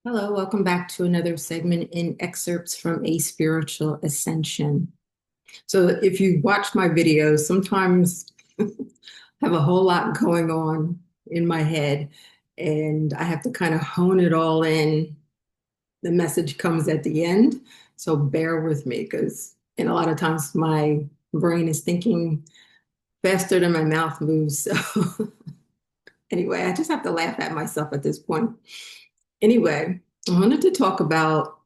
Hello, welcome back to another segment in excerpts from A Spiritual Ascension. So if you watch my videos, sometimes I have a whole lot going on in my head and I have to kind of hone it all in. The message comes at the end. So bear with me because a lot of times my brain is thinking faster than my mouth moves. So anyway, I just have to laugh at myself at this point. Anyway, I wanted to talk about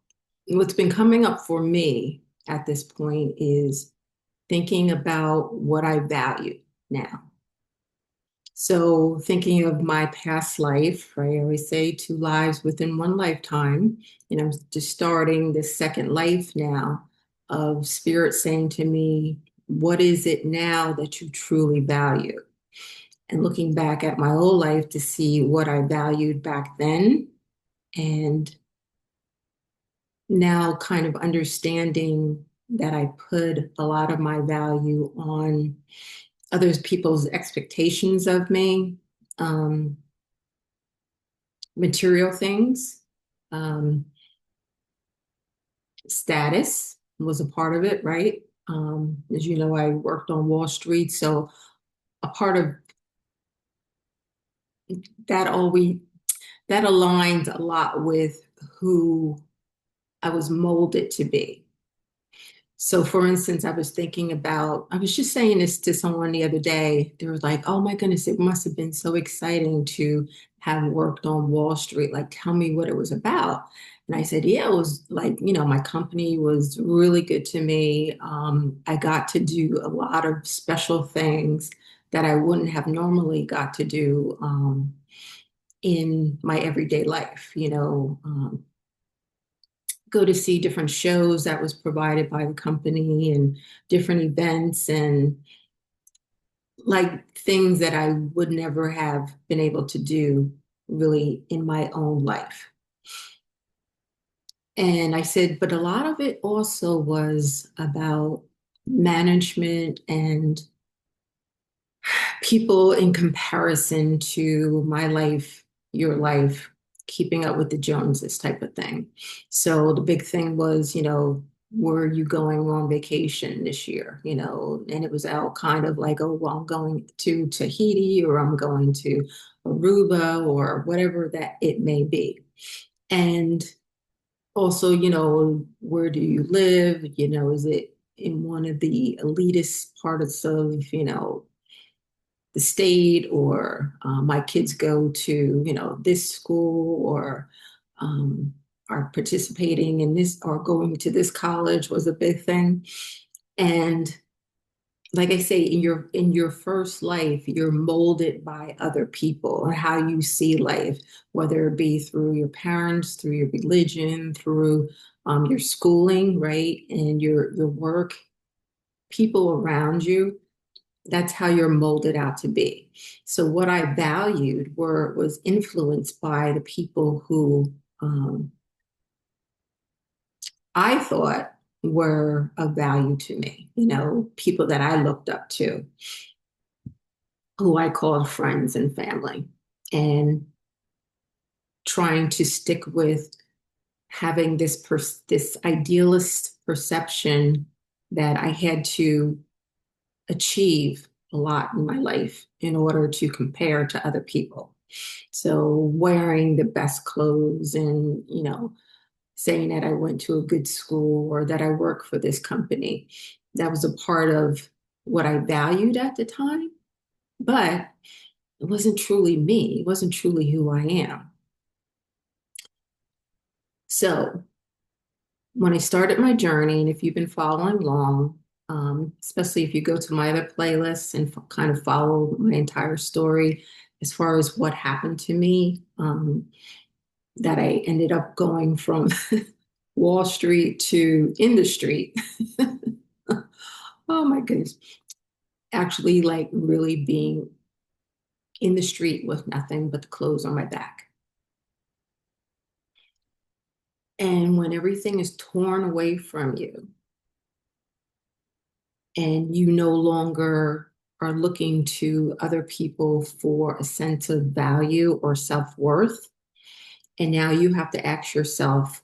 what's been coming up for me at this point is thinking about what I value now. So, thinking of my past life, right? I always say two lives within one lifetime. And I'm just starting this second life now of spirit saying to me, what is it now that you truly value? And looking back at my old life to see what I valued back then and now kind of understanding that I put a lot of my value on other people's expectations of me, um, material things, um, status was a part of it, right? As you know, I worked on Wall Street, so a part of that always that aligns a lot with who I was molded to be. So, for instance, I was just saying this to someone the other day. They were like, oh my goodness, it must have been so exciting to have worked on Wall Street. Like, tell me what it was about. And I said, yeah, it was like, my company was really good to me. I got to do a lot of special things that I wouldn't have normally got to do in my everyday life, go to see different shows that was provided by the company and different events and like things that I would never have been able to do really in my own life. And I said, but a lot of it also was about management and people in comparison to my life, your life, keeping up with the Joneses type of thing. So the big thing was, were you going on vacation this year? And it was all kind of like, oh, well, I'm going to Tahiti or I'm going to Aruba or whatever that it may be. And also, where do you live? Is it in one of the elitist parts of, the state or my kids go to this school or um, are participating in this or going to this college was a big thing. And like I say, in your first life you're molded by other people and how you see life, whether it be through your parents, through your religion, through your schooling, right, and your work, people around you. That's how you're molded out to be. So what I valued was influenced by the people who I thought were of value to me, people that I looked up to, who I called friends and family, and trying to stick with having this idealist perception that I had to achieve a lot in my life in order to compare to other people. So wearing the best clothes and, saying that I went to a good school or that I work for this company, that was a part of what I valued at the time, but it wasn't truly me. It wasn't truly who I am. So when I started my journey, and if you've been following along, especially if you go to my other playlists and kind of follow my entire story as far as what happened to me, that I ended up going from Wall Street to in the street. Oh my goodness. Actually, like really being in the street with nothing but the clothes on my back. And when everything is torn away from you, and you no longer are looking to other people for a sense of value or self-worth, And now you have to ask yourself,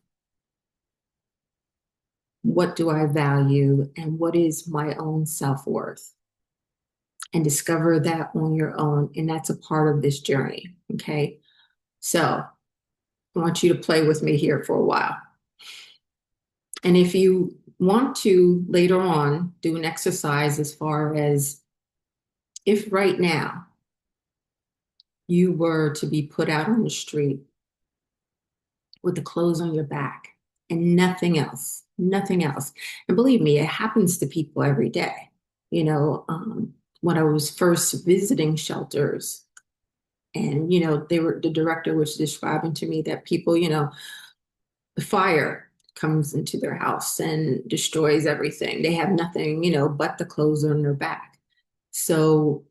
what do I value and what is my own self-worth? And discover that on your own. And that's a part of this journey. Okay. So I want you to play with me here for a while. And if you want to later on do an exercise as far as if right now you were to be put out on the street with the clothes on your back and nothing else, nothing else. And believe me, it happens to people every day. When I was first visiting shelters, and the director was describing to me that people, the fire comes into their house and destroys everything. They have nothing, but the clothes on their back. So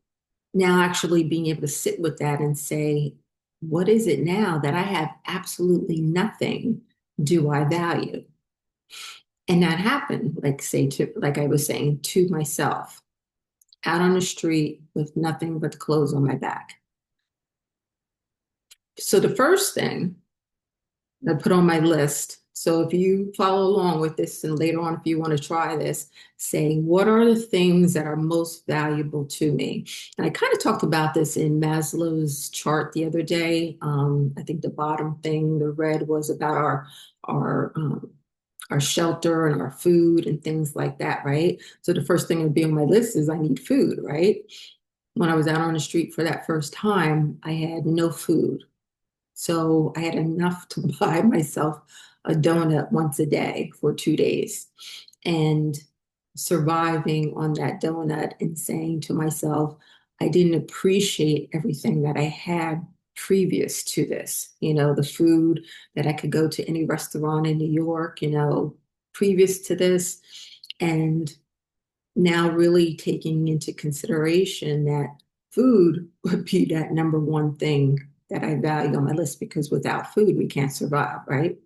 now actually being able to sit with that and say, what is it now that I have absolutely nothing do I value? And that happened, like I was saying, to myself, out on the street with nothing but the clothes on my back. So the first thing I put on my list. So if you follow along with this and later on, if you want to try this, say, what are the things that are most valuable to me? And I kind of talked about this in Maslow's chart the other day. I think the bottom thing, the red, was about our our shelter and our food and things like that, right? So the first thing that would be on my list is I need food, right? When I was out on the street for that first time, I had no food. So I had enough to buy myself a donut once a day for 2 days and surviving on that donut and saying to myself, I didn't appreciate everything that I had previous to this, the food that I could go to any restaurant in New York, previous to this. And now really taking into consideration that food would be that number one thing that I value on my list, because without food, we can't survive, right?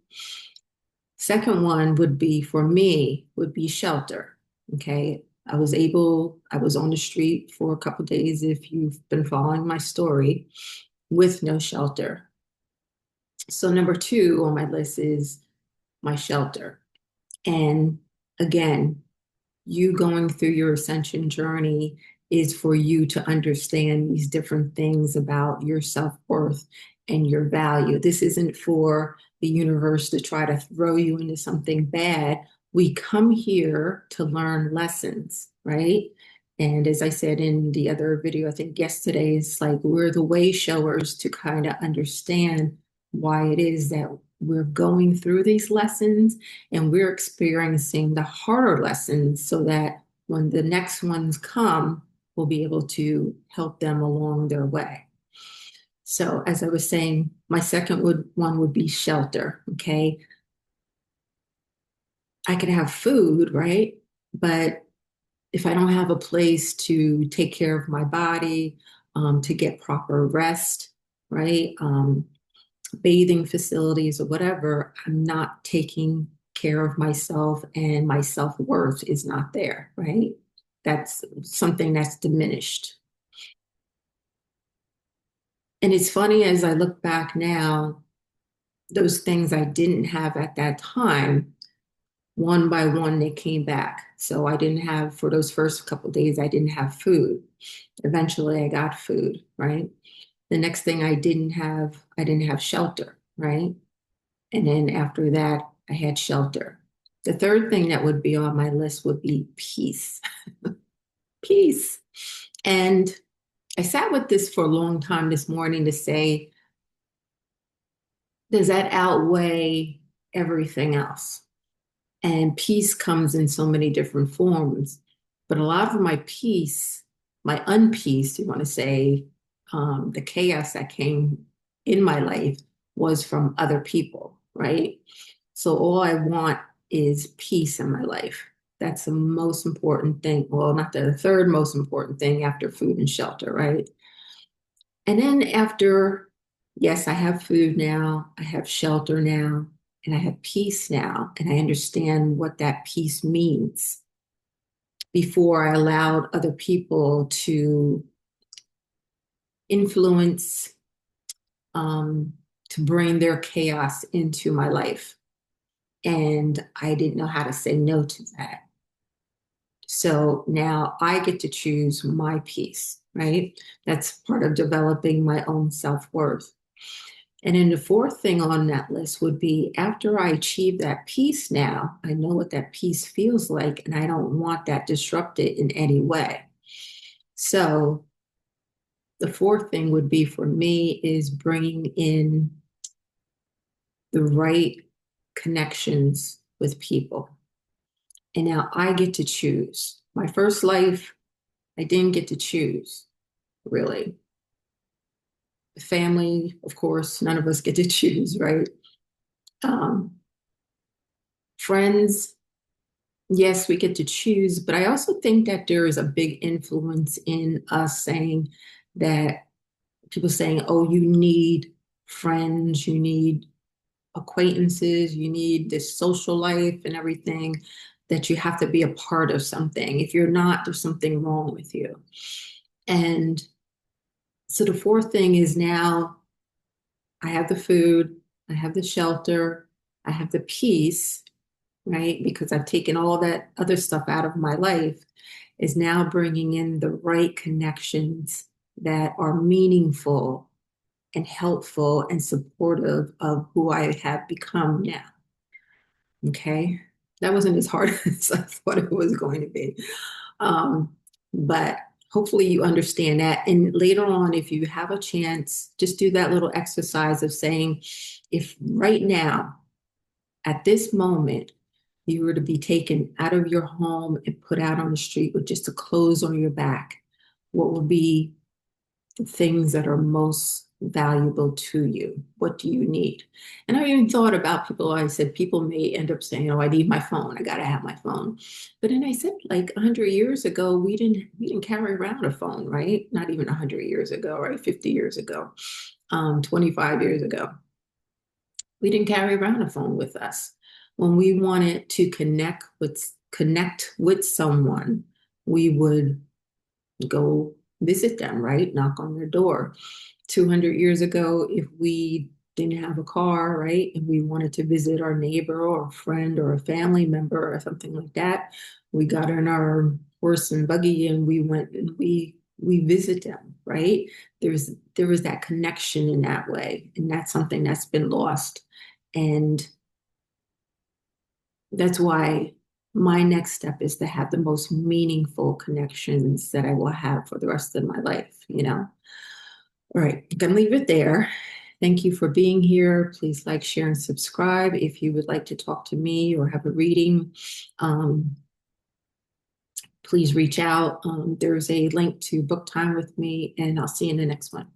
Second one would be, for me, would be shelter. Okay. I was on the street for a couple of days, if you've been following my story, with no shelter. So number two on my list is my shelter. And again, you going through your ascension journey is for you to understand these different things about your self-worth and your value. This isn't for the universe to try to throw you into something bad. We come here to learn lessons, right? And as I said in the other video, I think yesterday, it's like we're the way showers to kind of understand why it is that we're going through these lessons and we're experiencing the harder lessons so that when the next ones come, we'll be able to help them along their way. So as I was saying, my second one would be shelter, okay? I could have food, right? But if I don't have a place to take care of my body, to get proper rest, right? Bathing facilities or whatever, I'm not taking care of myself and my self-worth is not there, right? That's something that's diminished. And it's funny as I look back now, those things I didn't have at that time, one by one, they came back. So I didn't have, for those first couple of days, I didn't have food. Eventually I got food, right? The next thing I didn't have shelter, right? And then after that, I had shelter. The third thing that would be on my list would be peace. Peace. And I sat with this for a long time this morning to say, does that outweigh everything else? And peace comes in so many different forms. But a lot of my peace, my unpeace, you want to say, the chaos that came in my life was from other people, right? So all I want is peace in my life. That's the most important thing. Well, not the third most important thing after food and shelter, right? And then after, yes, I have food now, I have shelter now, and I have peace now, and I understand what that peace means. Before I allowed other people to influence, to to bring their chaos into my life. And I didn't know how to say no to that. So now I get to choose my peace, right? That's part of developing my own self-worth. And then the fourth thing on that list would be after I achieve that peace now, I know what that peace feels like, and I don't want that disrupted in any way. So the fourth thing would be for me is bringing in the right connections with people. And now I get to choose. My first life, I didn't get to choose, really. Family, of course, none of us get to choose, right? Um, Friends, yes, we get to choose, but I also think that there is a big influence in us saying that people saying, oh, you need friends, you need acquaintances, you need this social life and everything, that you have to be a part of something. If you're not, there's something wrong with you. And so the fourth thing is now I have the food, I have the shelter, I have the peace, right? Because I've taken all that other stuff out of my life, is now bringing in the right connections that are meaningful and helpful and supportive of who I have become now. Okay. That wasn't as hard as I thought it was going to be. But hopefully you understand that. And later on, if you have a chance, just do that little exercise of saying, if right now, at this moment, you were to be taken out of your home and put out on the street with just the clothes on your back, what would be the things that are most valuable to you? What do you need? And I even thought about people. I said people may end up saying, "Oh, I need my phone. I got to have my phone." But then I said, like 100 years ago, we didn't carry around a phone, right? Not even 100 years ago, right? 50 years ago, 25 years ago, we didn't carry around a phone with us. When we wanted to connect with someone, we would go visit them, right? Knock on their door. 200 years ago, if we didn't have a car, right, and we wanted to visit our neighbor or a friend or a family member or something like that, we got on our horse and buggy and we went and we visit them, right? There was that connection in that way, and that's something that's been lost. And that's why my next step is to have the most meaningful connections that I will have for the rest of my life. All right, I'm going to leave it there. Thank you for being here. Please like, share, and subscribe. If you would like to talk to me or have a reading, please reach out. There's a link to book time with me, and I'll see you in the next one.